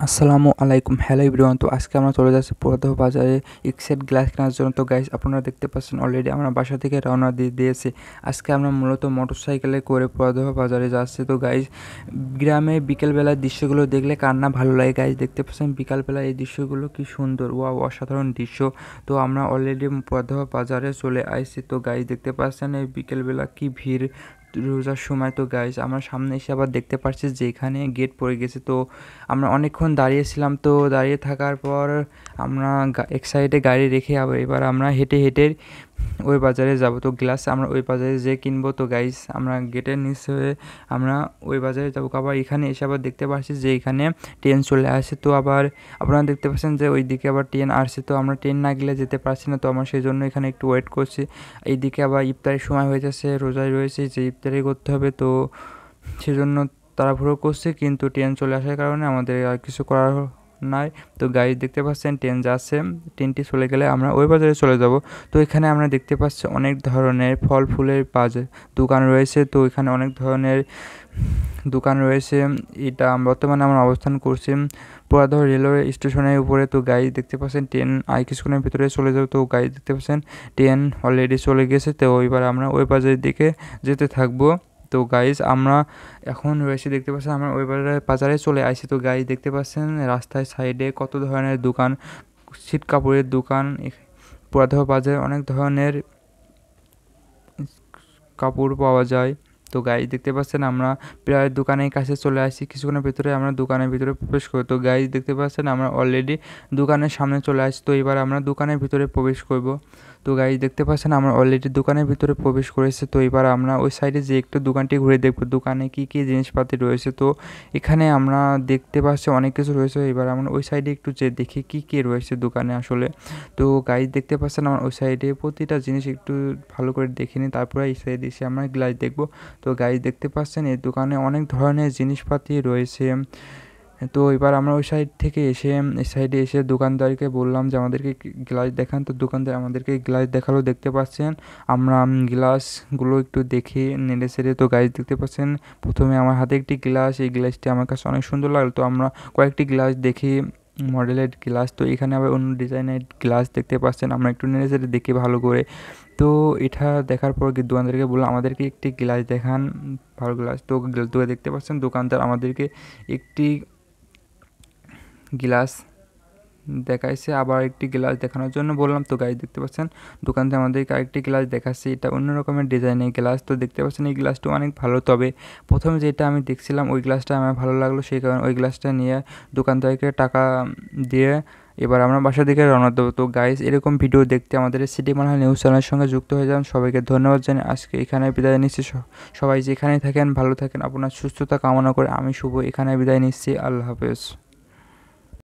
আসসালামু আলাইকুম, hello everyone. তো আজকে আমরা চলে যাচ্ছি পুরাতন বাজারে এক্সেট গ্লাস কেনার জন্য। তো গাইস, আপনারা দেখতে পাচ্ছেন অলরেডি আমরা বাসা থেকে রওনা দিয়ে দিয়েছি। আজকে আমরা মূলত মোটরসাইকেলে করে পুরাতন বাজারে যাচ্ছি। তো গাইস, গ্রামে বিকেলবেলার দৃশ্যগুলো দেখলে কার না ভালো লাগে। গাইস, দেখতে পাচ্ছেন বিকালবেলা এই দৃশ্যগুলো কি সুন্দর, ওয়াও, অসাধারণ দৃশ্য। তো আমরা অলরেডি পুরাতন বাজারে চলে আসছি। তো গাইস, দেখতে পাচ্ছেন এই বিকেলবেলা কি ভিড় রোজার সময়। তো গাইস, আমরা সামনে এসে আবার দেখতে পাচ্ছি যে এখানে গেট পড়ে গেছে। তো আমরা অনেকক্ষণ দাঁড়িয়েছিলাম। তো দাঁড়িয়ে থাকার পর আমরা এক সাইডে গাড়ি রেখে এবার আমরা হেঁটে হেঁটে ওই বাজারে যাব। তো গ্লাস আমরা ওই বাজারে যেয়ে কিনবো। তো গাইস, আমরা গেটের নিচ হয়ে আমরা ওই বাজারে যাবো। আবার এখানে এসে আবার দেখতে পাচ্ছি যে এখানে ট্রেন চলে আসে। তো আবার আপনারা দেখতে পাচ্ছেন যে ওইদিকে আবার ট্রেন আসছে। তো আমরা ট্রেন না গেলে যেতে পারছি না। তো আমরা সেই জন্য এখানে একটু ওয়েট করছি। এইদিকে আবার ইফতারের সময় হয়ে যাচ্ছে, রোজায় রয়েছে যে ইফতারি করতে হবে। তো সেজন্য তাড়াহুড়ো করছি, কিন্তু ট্রেন চলে আসার কারণে আমাদের আর কিছু করার নাই। তো গাড়ি দেখতে পাচ্ছেন ট্রেন যাচ্ছে, ট্রেনটি চলে গেলে আমরা ওই বাজারে চলে যাব। তো এখানে আমরা দেখতে পাচ্ছি অনেক ধরনের ফল ফুলের দোকান রয়েছে। তো এখানে অনেক ধরনের দোকান রয়েছে। এটা বর্তমানে আমরা অবস্থান করছি পুরাতন রেলওয়ে স্টেশনের উপরে। তো গাড়ি দেখতে পাচ্ছেন ট্রেন আর কিছুক্ষণের ভিতরে চলে যাবে। তো গাড়ি দেখতে পাচ্ছেন ট্রেন অলরেডি চলে গেছে। তো এবার আমরা ওই বাজারের দিকে যেতে থাকবো। তো গাইজ, আমরা এখন রয়েছি, দেখতে পাচ্ছেন আমরা ওই বাজারে চলে আসি। তো গাইজ, দেখতে পাচ্ছেন রাস্তার সাইডে কত ধরনের দোকান, ছিট কাপড়ের দোকান। পুরাতন বাজারে অনেক ধরনের কাপড় পাওয়া যায়। তো গাইজ, দেখতে পাচ্ছেন আমরা প্রায় দোকানের কাছে চলে আসি। কিছুক্ষণের ভিতরে আমরা দোকানের ভিতরে প্রবেশ করি। তো গাইজ, দেখতে পাচ্ছেন আমরা অলরেডি দোকানের সামনে চলে আসি। তো এবার আমরা দোকানের ভিতরে প্রবেশ করব। তো গাইজ, দেখতে পাচ্ছেন আমরা অলরেডি দোকানের ভিতরে প্রবেশ করেছি। তো এবার আমরা ওই সাইডে যে একটু দোকানটি ঘুরে দেখব দোকানে কী কী জিনিসপাতি রয়েছে। তো এখানে আমরা দেখতে পাচ্ছি অনেক কিছু রয়েছে। এবার আমরা ওই সাইডে একটু যে দেখি কী কী রয়েছে দোকানে আসলে। তো গাইজ, দেখতে পাচ্ছেন আমার ওই সাইডে প্রতিটা জিনিস একটু ভালো করে দেখে নিই, তারপরে এই সাইডে এসে আমরা গ্লাস দেখব। তো গাইজ, দেখতে পাচ্ছেন এই দোকানে অনেক ধরনের জিনিসপাতি রয়েছে। তো এবার আমরা ওই সাইড থেকে এসে এই সাইডে এসে দোকানদারকে বললাম যে আমাদেরকে গ্লাস দেখান। তো দোকানদার আমাদেরকে গ্লাস দেখালো। দেখতে পাচ্ছেন আমরা গ্লাসগুলো একটু দেখি নেড়ে ছেড়ে। তো গাইজ, দেখতে পাচ্ছেন প্রথমে আমার হাতে একটি গ্লাস, এই গ্লাসটি আমার কাছে অনেক সুন্দর লাগলো। তো আমরা কয়েকটি গ্লাস দেখি, মডেলের গ্লাস। তো এখানে আবার অন্য ডিজাইনের গ্লাস দেখতে পাচ্ছেন। আমরা একটু নেড়ে চেড়ে দেখি ভালো করে। তো এটা দেখার পর দোকানদারকে বললাম আমাদেরকে একটি গ্লাস দেখান, ভালো গ্লাস। তো দেখতে পাচ্ছেন দোকানদার আমাদেরকে একটি গ্লাস দেখাইছে, আবার একটি গ্লাস দেখানোর জন্য বললাম। তো গাইজ, দেখতে পাচ্ছেন দোকানদার আমাদেরকে আরেকটি গ্লাস দেখাচ্ছে, এটা অন্য রকমের ডিজাইনের গ্লাস। তো দেখতে পাচ্ছেন এই গ্লাসটা অনেক ভালো। তবে প্রথমে যেটা আমি দেখছিলাম ওই গ্লাসটা আমার ভালো লাগলো, সেই কারণে ওই গ্লাসটা নিয়ে দোকানদারকে টাকা দিয়ে এবার আমরা বাসার দিকে রওনা দেবো। তো গাইজ, এরকম ভিডিও দেখতে আমাদের সিটি মানহা নিউজ চ্যানেলের সঙ্গে যুক্ত হয়ে যান। সবাইকে ধন্যবাদ জানিয়ে আজকে এখানে বিদায় নিচ্ছি। সবাই যেখানেই থাকেন ভালো থাকেন, আপনার সুস্থতা কামনা করে আমি শুভ এখানে বিদায় নিচ্ছি। আল্লাহ হাফেজ।